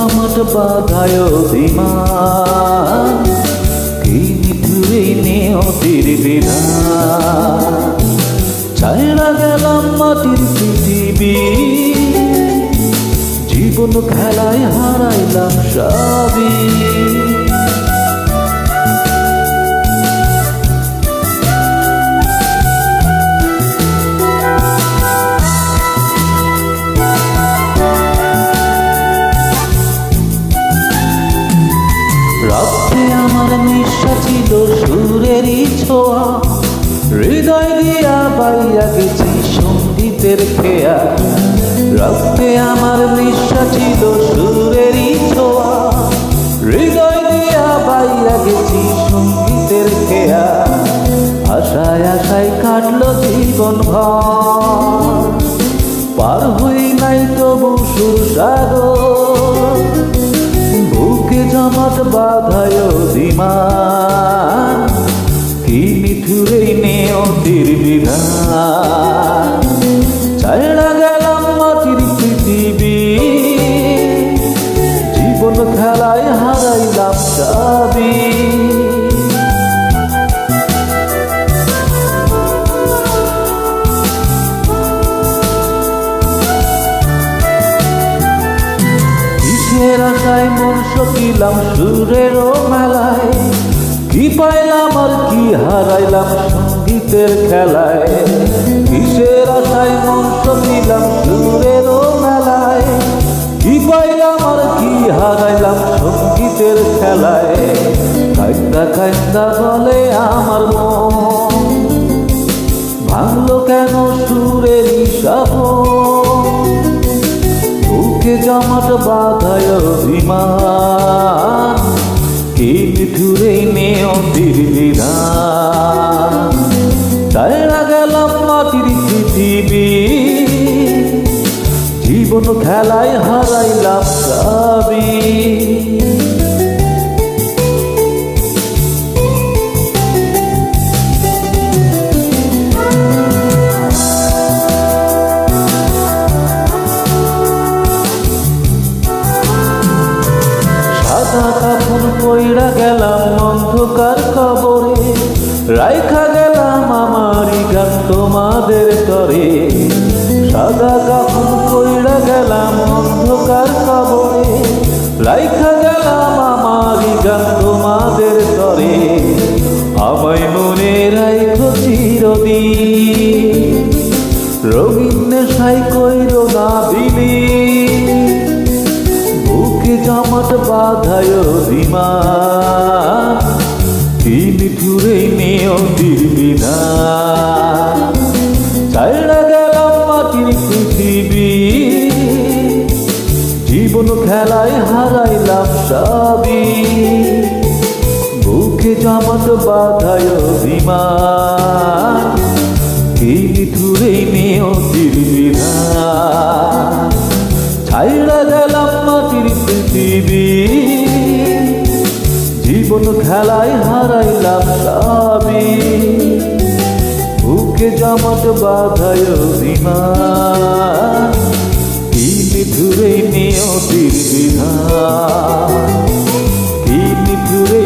জমাট বাঁধায় অভিমান, কি নিঠুরে নিয়তির বিধান। ছাইড়া গেলাম মাটির পৃথিবী, জীবন খেলায় হারাইলাম সবই। রক্তে আমার নিঃশ্বাস ছিল সুরেরই ছোঁয়া, হৃদয় দিয়া বাইয়া গেছি সঙ্গীতের খেয়া। রক্তে আমার নিঃশ্বাস ছিল সুরেরই ছোঁয়া, হৃদয় দিয়া বাইয়া গেছি সঙ্গীতের খেয়া। আশায় আশায় কাটলো জীবন ভর, পার হই নাই তবু সুরসাগর। বুকে জমাট বাঁধায় অভিমান, কি নিঠুরে নিয়তির বিধান। ছাইড়া গেলাম মাটির পৃথিবী, জীবন খেলায় হারাইলাম সবই। কিসের আশায় মন সকিলাম সুরেরও মেলায়, কি পাইলাম আর কি হারাইলাম সঙ্গীতের খেলায়। কিসের আশায় মন সকিলাম সুরেরও মেলায়, কি পাইলাম আর কি হারাইলাম সঙ্গীতের খেলায়। কাইন্দা কাইন্দা বলে আমার মন, ভাঙলো কেন সুরের সাবন। বুকে জমাট বাঁধায় অভিমান, কি নিঠুরে নিয়তির বিধান। ছাইড়া গেলাম মাটির পৃথিবী, জীবন খেলায় হারাইলাম সবই। সাদা কাপড় পইড়া গেলাম অন্ধকার কবরে, রাইখা গেলাম আমারই গান তোমাদের তরে। সাদা কাপড় পইড়া গেলাম অন্ধকার কবরে, রাইখা গেলাম আমারই গান তোমাদের তরে। আমায় মনে রাইখো চিরদিন, রঙিন নেশায় কইরো না বিলীন। বুকে জমাট বাঁধায় অভিমান, কি নিঠুরে নিয়তির বিধান। ছাইড়া গেলাম মাটির পৃথিবী, জীবন খেলায় হারাইলাম সবই। বুকে জমাট বাঁধায় অভিমান, কি নিঠুরে নিয়তির বিধান। ছাইড়া গেলাম মাটির পৃথিবী, জীবন খেলায় হারাইলাম সবই। বুকে জমাট বাঁধায় অভিমান, কি নিঠুরে নিয়তির বিধান। কি নিঠুরে